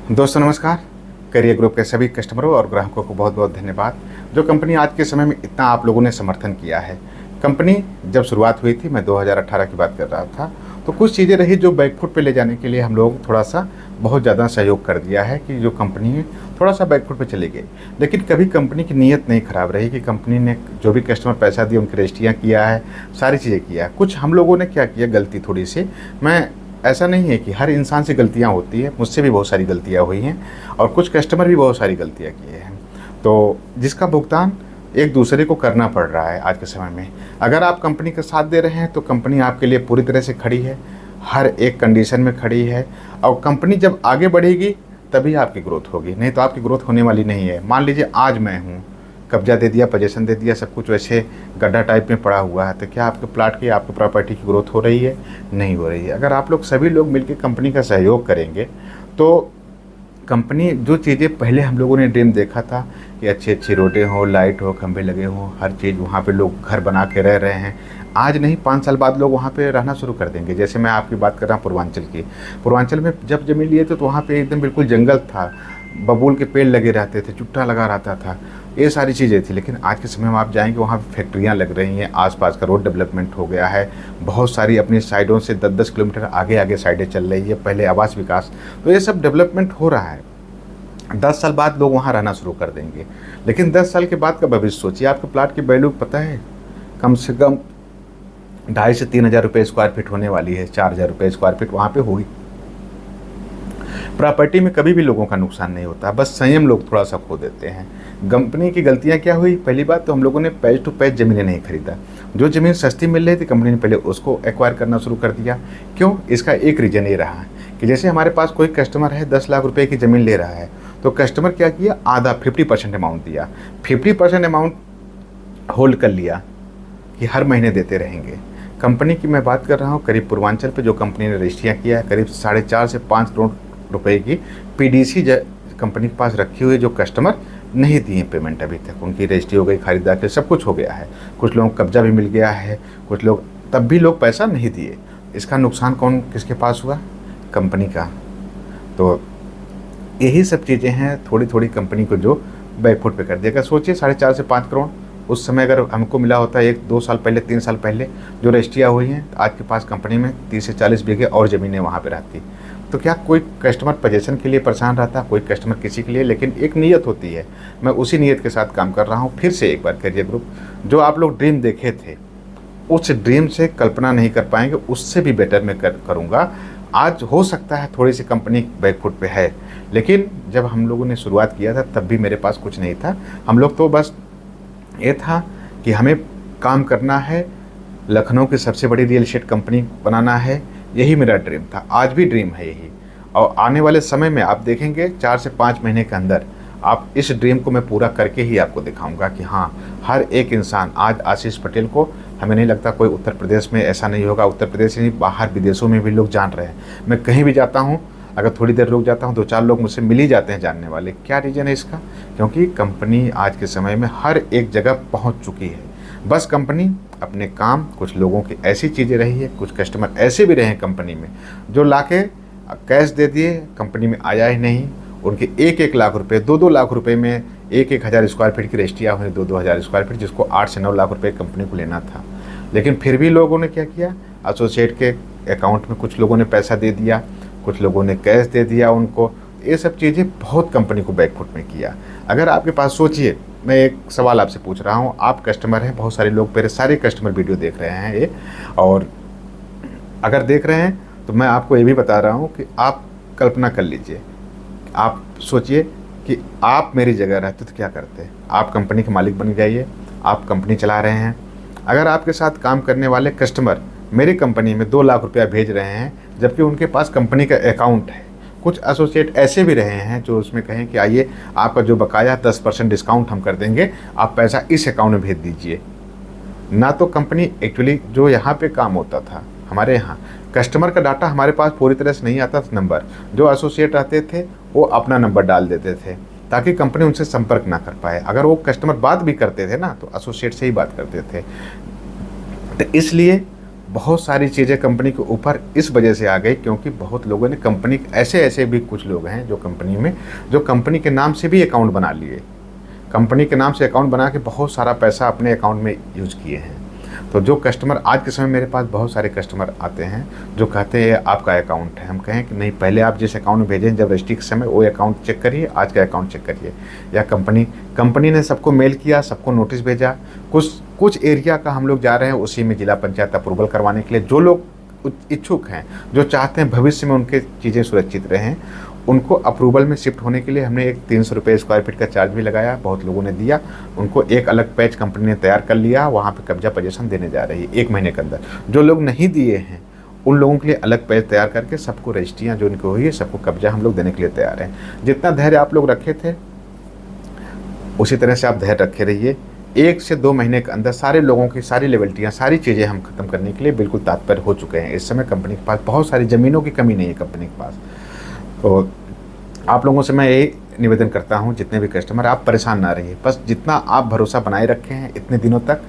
दोस्तों नमस्कार। Career group के सभी कस्टमरों और ग्राहकों को बहुत बहुत धन्यवाद। जो कंपनी आज के समय में इतना आप लोगों ने समर्थन किया है। कंपनी जब शुरुआत हुई थी, मैं 2018 की बात कर रहा था, तो कुछ चीज़ें रही जो बैकफुट पे ले जाने के लिए हम लोग थोड़ा सा बहुत ज़्यादा सहयोग कर दिया है कि जो कंपनी है थोड़ा सा बैकफुट पे चली गई। लेकिन कभी कंपनी की नीयत नहीं ख़राब रही कि कंपनी ने जो भी कस्टमर पैसा दिया उनकी रजिस्ट्रियाँ किया है, सारी चीज़ें किया है। कुछ हम लोगों ने क्या किया गलती थोड़ी सी, मैं ऐसा नहीं है कि हर इंसान से गलतियाँ होती है, मुझसे भी बहुत सारी गलतियाँ हुई हैं और कुछ कस्टमर भी बहुत सारी गलतियाँ किए हैं, तो जिसका भुगतान एक दूसरे को करना पड़ रहा है आज के समय में। अगर आप कंपनी का साथ दे रहे हैं तो कंपनी आपके लिए पूरी तरह से खड़ी है, हर एक कंडीशन में खड़ी है, और कंपनी जब आगे बढ़ेगी तभी आपकी ग्रोथ होगी, नहीं तो आपकी ग्रोथ होने वाली नहीं है। मान लीजिए आज मैं हूँ, कब्जा दे दिया, पोजीशन दे दिया, सब कुछ वैसे गड्ढा टाइप में पड़ा हुआ है, तो क्या आपके प्लाट की, आपके प्रॉपर्टी की ग्रोथ हो रही है? नहीं हो रही है। अगर आप लोग सभी लोग मिलकर कंपनी का सहयोग करेंगे तो कंपनी जो चीज़ें पहले हम लोगों ने ड्रीम देखा था कि अच्छी अच्छी रोडें हो, लाइट हो, खंभे लगे हों, हर चीज़, वहाँ पे लोग घर बना के रह रहे हैं। आज नहीं, 5 साल बाद लोग वहाँ पे रहना शुरू कर देंगे। जैसे मैं आपकी बात कर रहा हूँ पूर्वांचल की। पूर्वांचल में जब ज़मीन लिए थे तो वहाँ पे एकदम बिल्कुल जंगल था, बबूल के पेड़ लगे रहते थे, चुट्टा लगा रहता था, ये सारी चीज़ें थी। लेकिन आज के समय में आप जाएंगे वहाँ पे फैक्ट्रियाँ लग रही हैं, आसपास का रोड डेवलपमेंट हो गया है, बहुत सारी अपनी साइडों से 10-10 किलोमीटर आगे आगे साइडें चल रही है, पहले आवास विकास, तो ये सब डेवलपमेंट हो रहा है। 10 साल बाद लोग वहाँ रहना शुरू कर देंगे। लेकिन 10 साल के बाद का भविष्य सोचिए। आपके प्लाट की वैल्यू पता है, कम से कम 2,500 से 3,000 रुपये स्क्वायर फीट होने वाली है, 4,000 रुपये स्क्वायर फीट वहाँ पे होगी। प्रॉपर्टी में कभी भी लोगों का नुकसान नहीं होता, बस संयम लोग थोड़ा सा खो देते हैं। कंपनी की गलतियां क्या हुई? पहली बात तो हम लोगों ने पेज टू पेज ज़मीनें नहीं खरीदा। जो ज़मीन सस्ती मिल रही थी कंपनी ने पहले उसको एक्वायर करना शुरू कर दिया। क्यों? इसका एक रीज़न ये रहा कि जैसे हमारे पास कोई कस्टमर है 10 लाख रुपये की ज़मीन ले रहा है, तो कस्टमर क्या किया, आधा 50% अमाउंट दिया, 50% अमाउंट होल्ड कर लिया कि हर महीने देते रहेंगे। कंपनी की मैं बात कर रहा हूँ, करीब पूर्वांचल पे जो कंपनी ने रजिस्ट्रियाँ किया है, करीब 4.5 से 5 करोड़ रुपए की पीडीसी कंपनी के पास रखी हुई, जो कस्टमर नहीं दिए पेमेंट अभी तक। उनकी रजिस्ट्री हो गई, खरीदार के सब कुछ हो गया है, कुछ लोगों को कब्जा भी मिल गया है, कुछ लोग तब भी लोग पैसा नहीं दिए। इसका नुकसान कौन, किसके पास हुआ? कंपनी का। तो यही सब चीज़ें हैं थोड़ी थोड़ी कंपनी को जो बैकफुट पे कर दिया। सोचिए 4.5 से 5 करोड़ उस समय अगर हमको मिला होता है 1-2 साल पहले, 3 साल पहले जो रजिस्ट्रियाँ हुई हैं, तो आज के पास कंपनी में 30 से 40 बीघे और ज़मीनें वहाँ पे रहती। तो क्या कोई कस्टमर पोजीशन के लिए परेशान रहता, कोई कस्टमर किसी के लिए? लेकिन एक नीयत होती है, मैं उसी नीयत के साथ काम कर रहा हूँ। फिर से एक बार करियर ग्रुप, जो आप लोग ड्रीम देखे थे, उस ड्रीम से कल्पना नहीं कर पाएंगे, उससे भी बेटर मैं करूँगा। आज हो सकता है थोड़ी सी कंपनी बैकफुट पे है, लेकिन जब हम लोगों ने शुरुआत किया था तब भी मेरे पास कुछ नहीं था। हम लोग तो बस ये था कि हमें काम करना है, लखनऊ की सबसे बड़ी रियल एस्टेट कंपनी बनाना है, यही मेरा ड्रीम था, आज भी ड्रीम है यही। और आने वाले समय में आप देखेंगे 4 से 5 महीने के अंदर आप इस ड्रीम को मैं पूरा करके ही आपको दिखाऊंगा कि हाँ, हर एक इंसान, आज आशीष पटेल को हमें नहीं लगता कोई उत्तर प्रदेश में ऐसा नहीं होगा, उत्तर प्रदेश ही नहीं, बाहर विदेशों में भी लोग जान रहे हैं। मैं कहीं भी जाता हूँ, अगर थोड़ी देर रुक जाता हूँ, 2-4 लोग मुझसे मिल ही जाते हैं जानने वाले। क्या रीज़न है इसका? क्योंकि कंपनी आज के समय में हर एक जगह पहुँच चुकी है। बस कंपनी अपने काम, कुछ लोगों की ऐसी चीज़ें रही है, कुछ कस्टमर ऐसे भी रहे हैं कंपनी में जो लाके कैश दे दिए, कंपनी में आया ही नहीं। उनके 1-1 लाख रुपए, 2-2 लाख रुपए में 1-1 हज़ार स्क्वायर फीट की रजिस्ट्रियाँ हुई, 2-2 हज़ार स्क्वायर फीट, जिसको 8 से 9 लाख रुपए कंपनी को लेना था। लेकिन फिर भी लोगों ने क्या किया, एसोसिएट के अकाउंट में कुछ लोगों ने पैसा दे दिया, कुछ लोगों ने कैश दे दिया उनको। ये सब चीज़ें बहुत कंपनी को बैकफुट में किया। अगर आपके पास, सोचिए, मैं एक सवाल आपसे पूछ रहा हूँ, आप कस्टमर हैं, बहुत सारे लोग, मेरे सारे कस्टमर वीडियो देख रहे हैं ये, और अगर देख रहे हैं तो मैं आपको ये भी बता रहा हूँ कि आप कल्पना कर लीजिए, आप सोचिए कि आप मेरी जगह रहते तो क्या करते। आप कंपनी के मालिक बन जाइए, आप कंपनी चला रहे हैं। अगर आपके साथ काम करने वाले कस्टमर मेरी कंपनी में 2 लाख रुपया भेज रहे हैं, जबकि उनके पास कंपनी का अकाउंट है, कुछ एसोसिएट ऐसे भी रहे हैं जो उसमें कहें कि आइए, आपका जो बकाया 10% डिस्काउंट हम कर देंगे, आप पैसा इस अकाउंट में भेज दीजिए। ना तो कंपनी, एक्चुअली जो यहाँ पे काम होता था हमारे यहाँ, कस्टमर का डाटा हमारे पास पूरी तरह से नहीं आता था। नंबर जो एसोसिएट रहते थे वो अपना नंबर डाल देते थे ताकि कंपनी उनसे संपर्क ना कर पाए। अगर वो कस्टमर बात भी करते थे ना, तो एसोसिएट से ही बात करते थे। तो इसलिए बहुत सारी चीज़ें कंपनी के ऊपर इस वजह से आ गई क्योंकि बहुत लोगों ने कंपनी, ऐसे ऐसे भी कुछ लोग हैं जो कंपनी में, जो कंपनी के नाम से भी अकाउंट बना लिए, कंपनी के नाम से अकाउंट बना के बहुत सारा पैसा अपने अकाउंट में यूज किए हैं। तो जो कस्टमर आज के समय, मेरे पास बहुत सारे कस्टमर आते हैं जो कहते हैं आपका अकाउंट है, हम कहें कि नहीं, पहले आप जिस अकाउंट में भेजें जब रजिस्ट्री के समय वो अकाउंट चेक करिए, आज का अकाउंट चेक करिए। या कंपनी ने सबको मेल किया, सबको नोटिस भेजा, कुछ एरिया का हम लोग जा रहे हैं उसी में जिला पंचायत अप्रूवल करवाने के लिए। जो लोग इच्छुक हैं, जो चाहते हैं भविष्य में उनके चीज़ें सुरक्षित रहें, उनको अप्रूवल में शिफ्ट होने के लिए हमने एक 300 रुपये स्क्वायर फीट का चार्ज भी लगाया, बहुत लोगों ने दिया। उनको एक अलग पैच कंपनी ने तैयार कर लिया, वहाँ पे कब्जा पोजीशन देने जा रही है 1 महीने के अंदर। जो लोग नहीं दिए हैं उन लोगों के लिए अलग पैच तैयार करके सबको रजिस्ट्रियाँ जो उनको हुई है सबको कब्जा हम लोग देने के लिए तैयार हैं। जितना धैर्य आप लोग रखे थे उसी तरह से आप धैर्य रखे रहिए। 1 से 2 महीने के अंदर सारे लोगों की सारी लेवल्टियाँ, सारी चीज़ें हम खत्म करने के लिए बिल्कुल तत्पर हो चुके हैं। इस समय कंपनी के पास बहुत सारी ज़मीनों की कमी नहीं है कंपनी के पास। तो आप लोगों से मैं यही निवेदन करता हूं, जितने भी कस्टमर, आप परेशान ना रहिए, बस जितना आप भरोसा बनाए रखे हैं इतने दिनों तक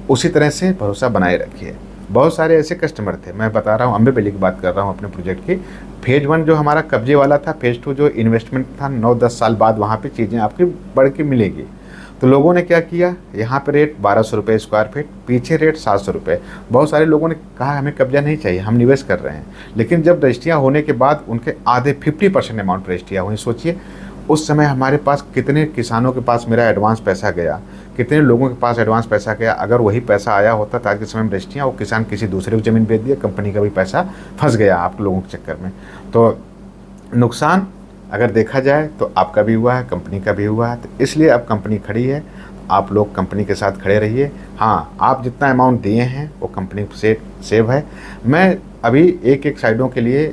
उसी तरह से भरोसा बनाए रखिए। बहुत सारे ऐसे कस्टमर थे, मैं बता रहा हूं, अम्बे वैली की बात कर रहा हूं अपने प्रोजेक्ट की। फेज़ 1 जो हमारा कब्जे वाला था, फेज़ 2 जो इन्वेस्टमेंट था, 9-10 साल बाद वहाँ पर चीज़ें आपकी बढ़ के मिलेगी। तो लोगों ने क्या किया, यहाँ पे रेट 1200 रुपये स्क्वायर फीट, पीछे रेट 700 रुपये। बहुत सारे लोगों ने कहा हमें कब्जा नहीं चाहिए, हम निवेश कर रहे हैं। लेकिन जब रजिस्ट्रियाँ होने के बाद उनके आधे 50% अमाउंट रजिस्ट्रियाँ हुई। सोचिए उस समय हमारे पास कितने किसानों के पास मेरा एडवांस पैसा गया, कितने लोगों के पास एडवांस पैसा गया। अगर वही पैसा आया होता था आज के समय में रजिस्ट्रियाँ, वो किसान किसी दूसरे को ज़मीन बेच दिया, कंपनी का भी पैसा फंस गया आप लोगों के चक्कर में। तो नुकसान अगर देखा जाए तो आपका भी हुआ है, कंपनी का भी हुआ है। तो इसलिए अब कंपनी खड़ी है, आप लोग कंपनी के साथ खड़े रहिए। हाँ, आप जितना अमाउंट दिए हैं वो कंपनी से सेव है। मैं अभी एक साइडों के लिए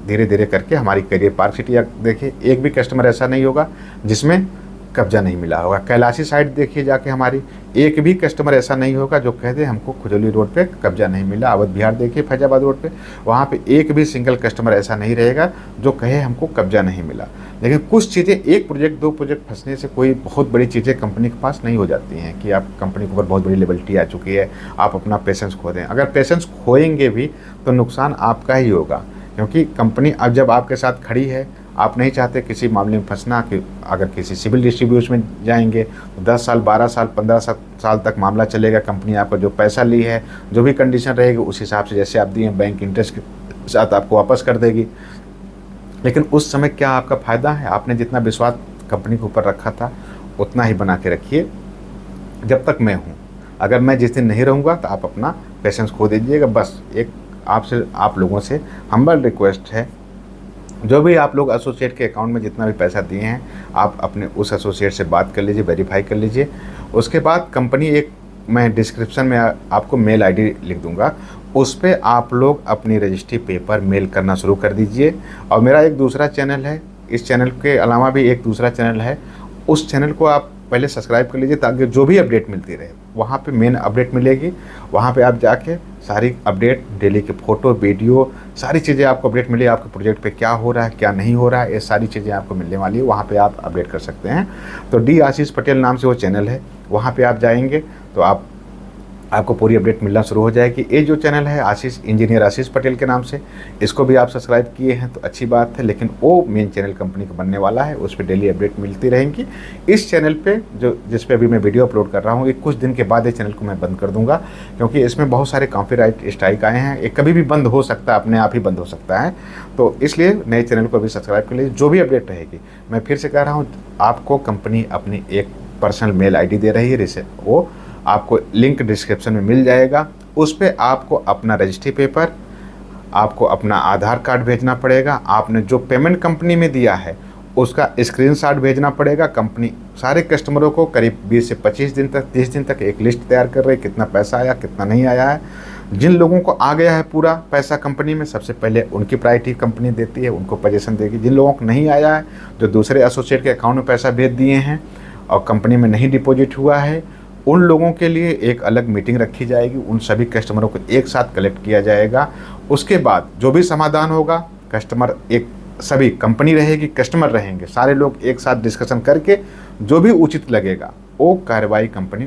धीरे धीरे करके हमारी करियर पार्क सिटी देखिए, एक भी कस्टमर ऐसा नहीं होगा जिसमें कब्जा नहीं मिला होगा। कैलाशी साइड देखिए जाके, हमारी एक भी कस्टमर ऐसा नहीं होगा जो कह दे हमको खुजौली रोड पे कब्जा नहीं मिला। अवध बिहार देखिए फैजाबाद रोड पे, वहाँ पे एक भी सिंगल कस्टमर ऐसा नहीं रहेगा जो कहे हमको कब्जा नहीं मिला। लेकिन कुछ चीज़ें, 1 प्रोजेक्ट 2 प्रोजेक्ट फंसने से कोई बहुत बड़ी चीज़ें कंपनी के पास नहीं हो जाती हैं कि आप कंपनी के ऊपर बहुत बड़ी लेवलिटी आ चुकी है, आप अपना पेशेंस खो दें। अगर पेशेंस खोएंगे भी तो नुकसान आपका ही होगा, क्योंकि कंपनी अब जब आपके साथ खड़ी है, आप नहीं चाहते किसी मामले में फंसना कि अगर किसी सिविल डिस्ट्रीब्यूशन में जाएंगे तो 10 साल 12 साल 15 साल तक मामला चलेगा। कंपनी आपका जो पैसा ली है, जो भी कंडीशन रहेगी उस हिसाब से जैसे आप दिए बैंक इंटरेस्ट के साथ आपको वापस कर देगी। लेकिन उस समय क्या आपका फ़ायदा है? आपने जितना विश्वास कंपनी के ऊपर रखा था उतना ही बना के रखिए जब तक मैं हूँ। अगर मैं जिस दिन नहीं रहूँगा तो आप अपना पेशेंस खो दीजिएगा। बस एक आप लोगों से हम्बल रिक्वेस्ट है, जो भी आप लोग एसोसिएट के अकाउंट में जितना भी पैसा दिए हैं, आप अपने उस एसोसिएट से बात कर लीजिए, वेरीफाई कर लीजिए। उसके बाद कंपनी मैं डिस्क्रिप्शन में आपको मेल आईडी लिख दूंगा, उस पर आप लोग अपनी रजिस्ट्री पेपर मेल करना शुरू कर दीजिए। और मेरा एक दूसरा चैनल है, इस चैनल के अलावा भी एक दूसरा चैनल है, उस चैनल को आप पहले सब्सक्राइब कर लीजिए ताकि जो भी अपडेट मिलती रहे, वहाँ पे मेन अपडेट मिलेगी। वहाँ पे आप जाके सारी अपडेट, डेली के फ़ोटो वीडियो, सारी चीज़ें आपको अपडेट मिले, आपके प्रोजेक्ट पे क्या हो रहा है क्या नहीं हो रहा है, ये सारी चीज़ें आपको मिलने वाली है। वहाँ पे आप अपडेट कर सकते हैं। तो डी आशीष पटेल नाम से वो चैनल है, वहाँ पे आप जाएंगे तो आपको पूरी अपडेट मिलना शुरू हो जाएगी। ये जो चैनल है आशीष, इंजीनियर आशीष पटेल के नाम से, इसको भी आप सब्सक्राइब किए हैं तो अच्छी बात है। लेकिन वो मेन चैनल कंपनी का बनने वाला है, उस पर डेली अपडेट मिलती रहेंगी। इस चैनल पे जिस पे अभी मैं वीडियो अपलोड कर रहा हूँ, ये कुछ दिन के बाद ये चैनल को मैं बंद कर दूंगा, क्योंकि इसमें बहुत सारे कॉपीराइट स्ट्राइक आए हैं। ये कभी भी बंद हो सकता है, अपने आप ही बंद हो सकता है। तो इसलिए नए चैनल को भी सब्सक्राइब कर लीजिए। जो भी अपडेट रहेगी, मैं फिर से कह रहा हूँ, आपको कंपनी अपनी एक पर्सनल मेल ID दे रही है, वो आपको लिंक डिस्क्रिप्शन में मिल जाएगा। उस पर आपको अपना रजिस्ट्री पेपर, आपको अपना आधार कार्ड भेजना पड़ेगा। आपने जो पेमेंट कंपनी में दिया है उसका स्क्रीनशॉट भेजना पड़ेगा। कंपनी सारे कस्टमरों को करीब 20 से 25 दिन तक, 30 दिन तक एक लिस्ट तैयार कर रही है, कितना पैसा आया कितना नहीं आया है। जिन लोगों को आ गया है पूरा पैसा कंपनी में, सबसे पहले उनकी प्रायोरिटी कंपनी देती है, उनको पोजीशन देगी। जिन लोगों को नहीं आया है, जो दूसरे एसोसिएट के अकाउंट में पैसा भेज दिए हैं और कंपनी में नहीं डिपॉजिट हुआ है, उन लोगों के लिए एक अलग मीटिंग रखी जाएगी। उन सभी कस्टमरों को एक साथ कलेक्ट किया जाएगा। उसके बाद जो भी समाधान होगा, कस्टमर सभी, कंपनी रहेगी, कस्टमर रहेंगे, सारे लोग एक साथ डिस्कशन करके जो भी उचित लगेगा वो कार्रवाई कंपनी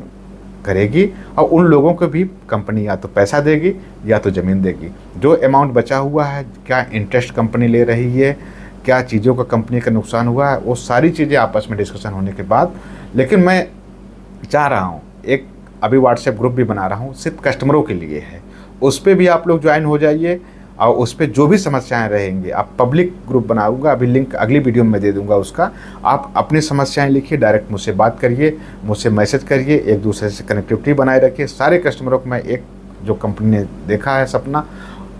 करेगी और उन लोगों को भी कंपनी या तो पैसा देगी या तो ज़मीन देगी। जो अमाउंट बचा हुआ है, क्या इंटरेस्ट कंपनी ले रही है, क्या चीज़ों का कंपनी का नुकसान हुआ है, वो सारी चीज़ें आपस में डिस्कशन होने के बाद, लेकिन मैं चाह रहा हूँ एक अभी व्हाट्सएप ग्रुप भी बना रहा हूँ, सिर्फ कस्टमरों के लिए है। उस पर भी आप लोग ज्वाइन हो जाइए और उस पर जो भी समस्याएं रहेंगी, आप पब्लिक ग्रुप बनाऊंगा, अभी लिंक अगली वीडियो में दे दूंगा उसका। आप अपनी समस्याएं लिखिए, डायरेक्ट मुझसे बात करिए, मुझसे मैसेज करिए, एक दूसरे से कनेक्टिविटी बनाए रखिए। सारे कस्टमरों को मैं एक, जो कंपनी ने देखा है सपना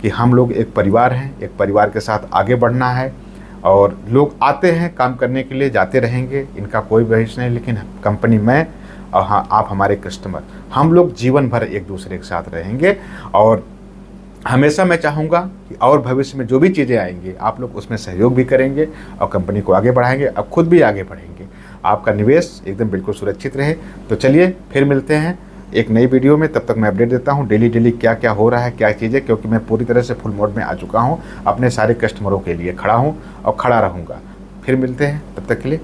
कि हम लोग एक परिवार हैं, एक परिवार के साथ आगे बढ़ना है, और लोग आते हैं काम करने के लिए, जाते रहेंगे, इनका कोई बहस नहीं, लेकिन कंपनी में और हाँ आप हमारे कस्टमर, हम लोग जीवन भर एक दूसरे के साथ रहेंगे। और हमेशा मैं चाहूँगा कि और भविष्य में जो भी चीज़ें आएंगी आप लोग उसमें सहयोग भी करेंगे और कंपनी को आगे बढ़ाएंगे, अब खुद भी आगे बढ़ेंगे, आपका निवेश एकदम बिल्कुल सुरक्षित रहे। तो चलिए फिर मिलते हैं एक नई वीडियो में, तब तक मैं अपडेट देता हूँ डेली क्या क्या हो रहा है, क्या चीज़ें, क्योंकि मैं पूरी तरह से फुल मोड में आ चुका हूँ, अपने सारे कस्टमरों के लिए खड़ा हूँ और खड़ा रहूँगा। फिर मिलते हैं, तब तक के लिए।